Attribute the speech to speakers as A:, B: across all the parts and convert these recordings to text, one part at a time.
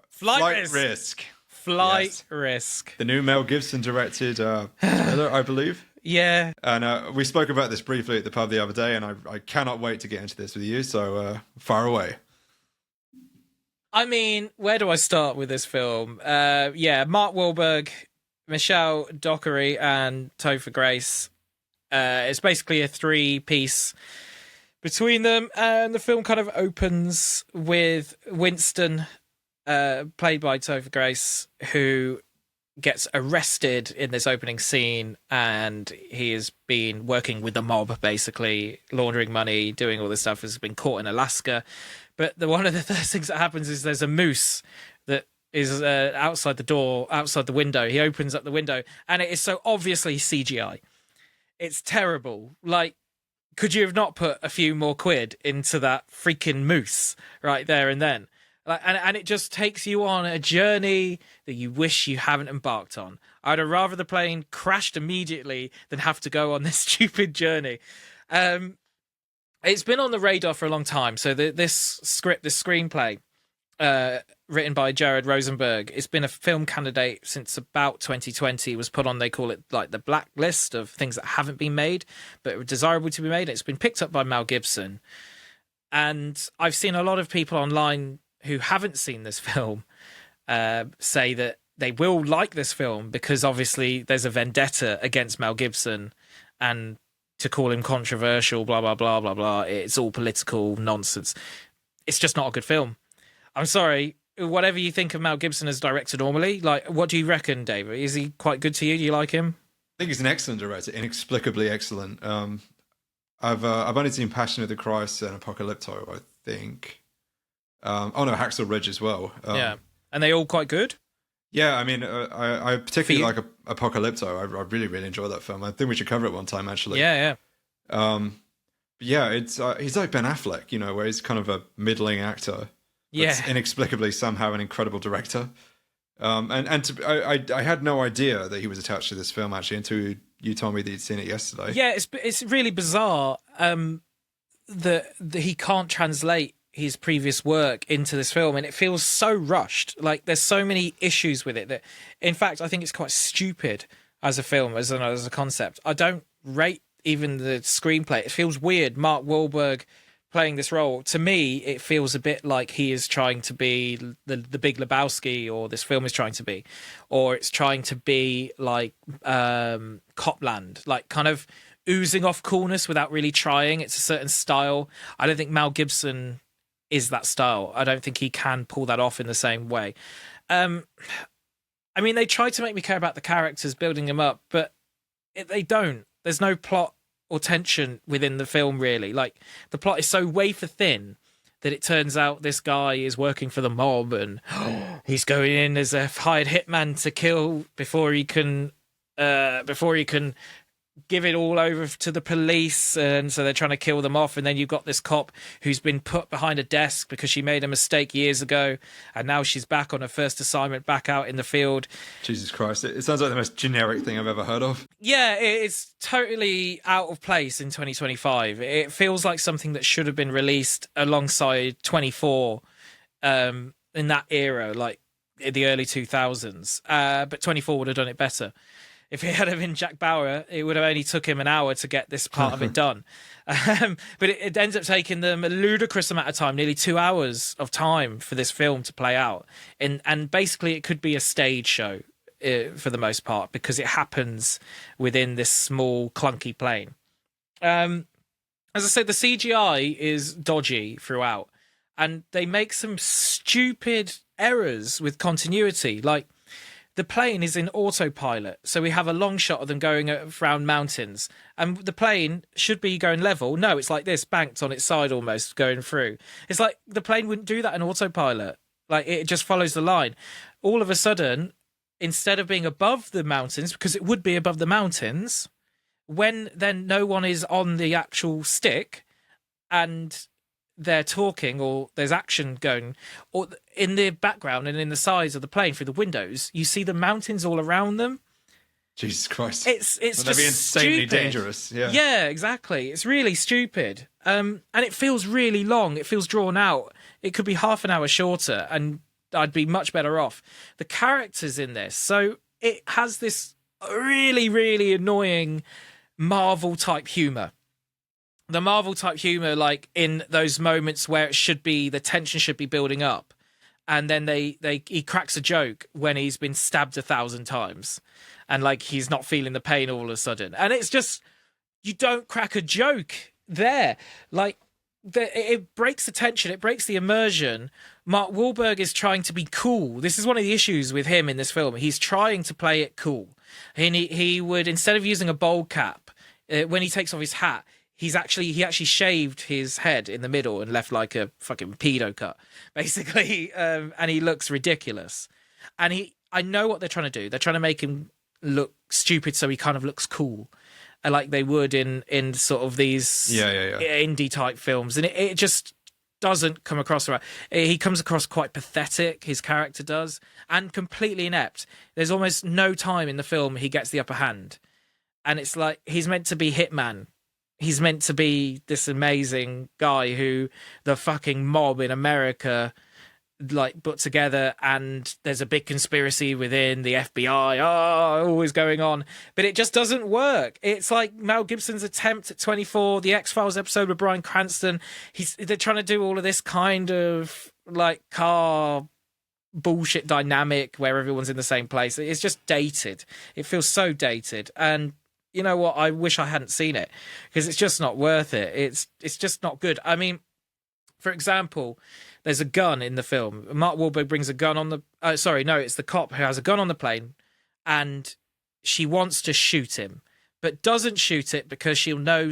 A: Flight Risk.
B: Flight
A: Yes.
B: Risk.
A: The new Mel Gibson directed trailer, I believe.
B: Yeah.
A: And we spoke about this briefly at the pub the other day, and I cannot wait to get into this with you, so far away.
B: I mean, where do I start with this film? Mark Wahlberg, Michelle Dockery, and Topher Grace. It's basically a three-piece between them, and the film kind of opens with Winston, played by Topher Grace, who gets arrested in this opening scene, and he has been working with the mob, basically laundering money, doing all this stuff. Has been caught in Alaska, but one of the first things that happens is there's a moose that is outside the window. He opens up the window, and it is so obviously CGI. It's terrible. Like, could you have not put a few more quid into that freaking moose right there and then? Like, and it just takes you on a journey that you wish you haven't embarked on. I'd have rather the plane crashed immediately than have to go on this stupid journey. It's been on the radar for a long time. So this screenplay, written by Jared Rosenberg, it's been a film candidate since about 2020. It was put on, they call it like the blacklist of things that haven't been made, but are desirable to be made. It's been picked up by Mel Gibson. And I've seen a lot of people online who haven't seen this film say that they will like this film because obviously there's a vendetta against Mel Gibson, and to call him controversial, blah, blah, blah, blah, blah. It's all political nonsense. It's just not a good film. I'm sorry. Whatever you think of Mel Gibson as director normally, like, what do you reckon, David? Is he quite good to you? Do you like him?
A: I think he's an excellent director, inexplicably excellent. I've only seen Passion of the Christ and Apocalypto, I think. Hacksaw Ridge as well.
B: Yeah, and they all quite good.
A: Yeah, I mean, I particularly like Apocalypto. I really, really enjoy that film. I think we should cover it one time, actually.
B: Yeah.
A: It's he's like Ben Affleck, you know, where he's kind of a middling actor. But inexplicably somehow an incredible director. I had no idea that he was attached to this film actually until you told me that you'd seen it yesterday.
B: Yeah, it's really bizarre that he can't translate his previous work into this film, and it feels so rushed. Like, there's so many issues with it that, in fact, I think it's quite stupid as a film, as a concept. I don't rate even the screenplay. It feels weird. Mark Wahlberg playing this role, to me, it feels a bit like he is trying to be the Big Lebowski, or this film is trying to be, or it's trying to be like Copland, like kind of oozing off coolness without really trying. It's a certain style. I don't think Mel Gibson is that style. I don't think he can pull that off in the same way. I mean, they try to make me care about the characters, building them up, but they don't. There's no plot or tension within the film, really. Like, the plot is so wafer thin that it turns out this guy is working for the mob, and he's going in as a hired hitman to kill before he can give it all over to the police, and so they're trying to kill them off. And then you've got this cop who's been put behind a desk because she made a mistake years ago, and now she's back on her first assignment, back out in the field.
A: Jesus Christ, it sounds like the most generic thing I've ever heard of.
B: Yeah, it's totally out of place in 2025. It feels like something that should have been released alongside 24 in that era, like in the early 2000s. But 24 would have done it better. If it had been Jack Bauer, it would have only took him an hour to get this part of it done. But it ends up taking them a ludicrous amount of time, nearly 2 hours of time for this film to play out. And basically it could be a stage show for the most part, because it happens within this small, clunky plane. As I said, the CGI is dodgy throughout, and they make some stupid errors with continuity. Like, the plane is in autopilot, so we have a long shot of them going around mountains, and the plane should be going level. No, it's like this, banked on its side almost, going through. It's like the plane wouldn't do that in autopilot. Like, it just follows the line. All of a sudden, instead of being above the mountains, because it would be above the mountains, when then no one is on the actual stick and they're talking, or there's action going, or in the background and in the sides of the plane through the windows, you see the mountains all around them.
A: Jesus Christ.
B: It's just
A: that'd be insanely
B: stupid.
A: dangerous.
B: Yeah, exactly. It's really stupid. And it feels really long. It feels drawn out. It could be half an hour shorter, and I'd be much better off. The characters in this, so it has this really, really annoying Marvel type humor. The Marvel type humor, like in those moments where it should be, the tension should be building up, and then he cracks a joke when he's been stabbed 1,000 times, and like he's not feeling the pain all of a sudden, and it's just, you don't crack a joke there. Like it breaks the tension, it breaks the immersion. Mark Wahlberg is trying to be cool. This is one of the issues with him in this film. He's trying to play it cool, and he would, instead of using a bowl cap, when he takes off his hat, he actually shaved his head in the middle and left like a fucking pedo cut, basically. And he looks ridiculous. And I know what they're trying to do. They're trying to make him look stupid so he kind of looks cool, like they would in sort of these indie type films. And it just doesn't come across right. He comes across quite pathetic, his character does, and completely inept. There's almost no time in the film he gets the upper hand. And it's like, he's meant to be Hitman. He's meant to be this amazing guy who the fucking mob in America like put together, and there's a big conspiracy within the FBI, always going on, but it just doesn't work. It's like Mel Gibson's attempt at 24, the X-Files episode with Bryan Cranston. They're trying to do all of this kind of like car bullshit dynamic where everyone's in the same place. It's just dated. It feels so dated, and you know what? I wish I hadn't seen it, because it's just not worth it. It's just not good. I mean, for example, there's a gun in the film. Mark Wahlberg brings a gun on the... it's the cop who has a gun on the plane, and she wants to shoot him, but doesn't shoot it because she'll know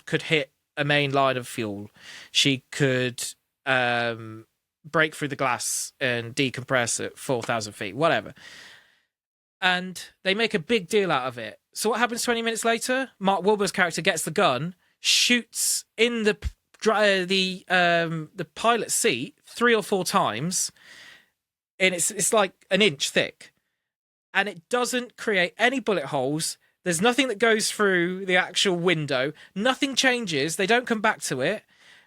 B: could hit a main line of fuel. She could break through the glass and decompress at 4,000 feet, whatever. And they make a big deal out of it. So what happens 20 minutes later? Mark Wahlberg's character gets the gun, shoots in the pilot's seat 3 or 4 times, and it's like an inch thick, and it doesn't create any bullet holes. There's nothing that goes through the actual window. Nothing changes. They don't come back to it.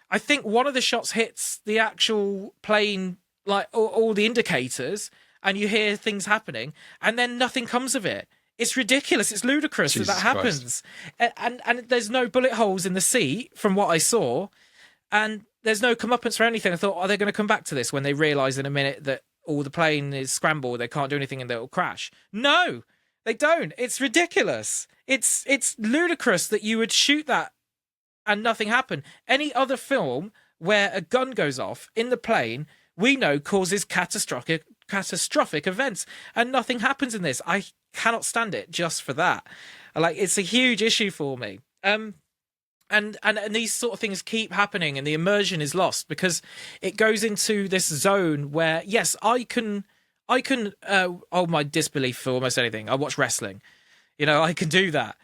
B: I think one of the shots hits the actual plane, like all the indicators, and you hear things happening, and then nothing comes of it. It's ridiculous. It's ludicrous that happens. And there's no bullet holes in the seat from what I saw. And there's no comeuppance or anything. I thought, are they going to come back to this when they realise in a minute that all the plane is scrambled, they can't do anything and they'll crash? No, they don't. It's ridiculous. It's ludicrous that you would shoot that and nothing happen. Any other film where a gun goes off in the plane, we know causes catastrophic events, and nothing happens in this. I cannot stand it just for that. Like, it's a huge issue for me. And these sort of things keep happening, and the immersion is lost because it goes into this zone where, yes, I can hold my disbelief for almost anything. I watch wrestling, I can do that.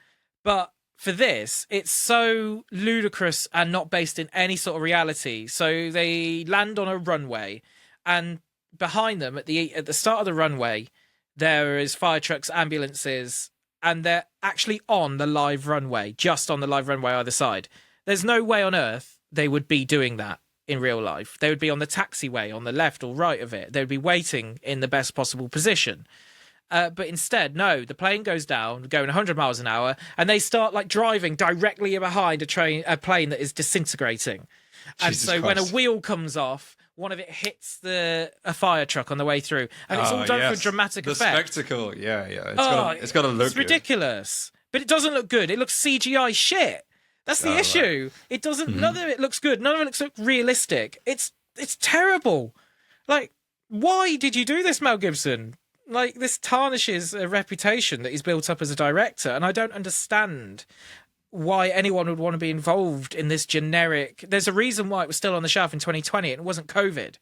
B: But for this, it's so ludicrous and not based in any sort of reality. So they land on a runway, and behind them at the start of the runway, there is fire trucks, ambulances, and they're actually on the live runway, just on the live runway either side. There's no way on earth they would be doing that in real life. They would be on the taxiway on the left or right of it. They would be waiting in the best possible position. But instead, no, the plane goes down, going 100 miles an hour, and they start like driving directly behind a plane that is disintegrating. And
A: Jesus
B: so
A: Christ.
B: when a wheel comes off, one of it hits a fire truck on the way through, and it's all done for dramatic effect.
A: The spectacle, yeah. It's got to look
B: It's ridiculous, but it doesn't look good. It looks CGI shit. That's the issue. Right. It doesn't. Mm-hmm. None of it looks good. None of it looks realistic. It's terrible. Like, why did you do this, Mel Gibson? Like, this tarnishes a reputation that he's built up as a director, and I don't understand why anyone would want to be involved in this generic... There's a reason why it was still on the shelf in 2020, and it wasn't COVID.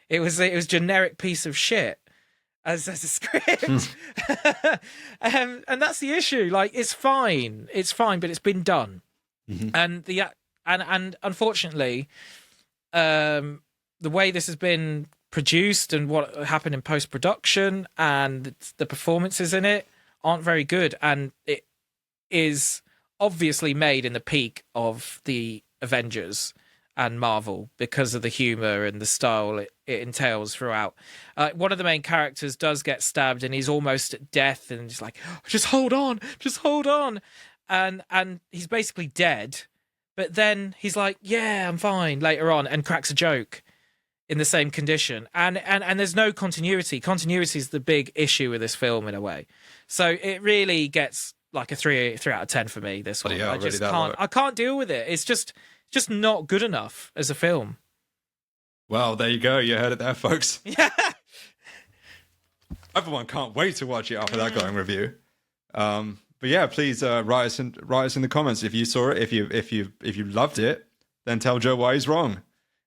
B: It was generic piece of shit as a script. And that's the issue. Like, it's fine, but it's been done. Mm-hmm. And unfortunately, the way this has been produced and what happened in post-production and the performances in it aren't very good, and it is obviously made in the peak of the Avengers, and Marvel because of the humor and the style it entails throughout. One of the main characters does get stabbed and he's almost at death, and he's like, just hold on, and he's basically dead. But then he's like, yeah, I'm fine later on, and cracks a joke in the same condition. And there's no continuity. Continuity is the big issue with this film in a way. So it really gets like a 3 out of 10 for me, this one.
A: Yeah,
B: I can't deal with it. It's just not good enough as a film.
A: Well, there you go. You heard it there, folks.
B: Yeah.
A: Everyone can't wait to watch it after that glowing review. But yeah, please write us in the comments if you saw it. If you loved it, then tell Joe why he's wrong.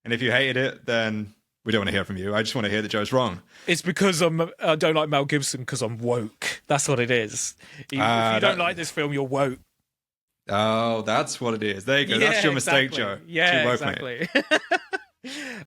A: And if you hated it, then we don't want to hear from you. I just want to hear that Joe's wrong.
B: It's because I don't like Mel Gibson because I'm woke. That's what it is. If you don't like this film, you're woke.
A: Oh, that's what it is. There you go.
B: Yeah,
A: that's your mistake,
B: exactly.
A: Joe.
B: Yeah,
A: Too woke,
B: exactly.
A: Mate.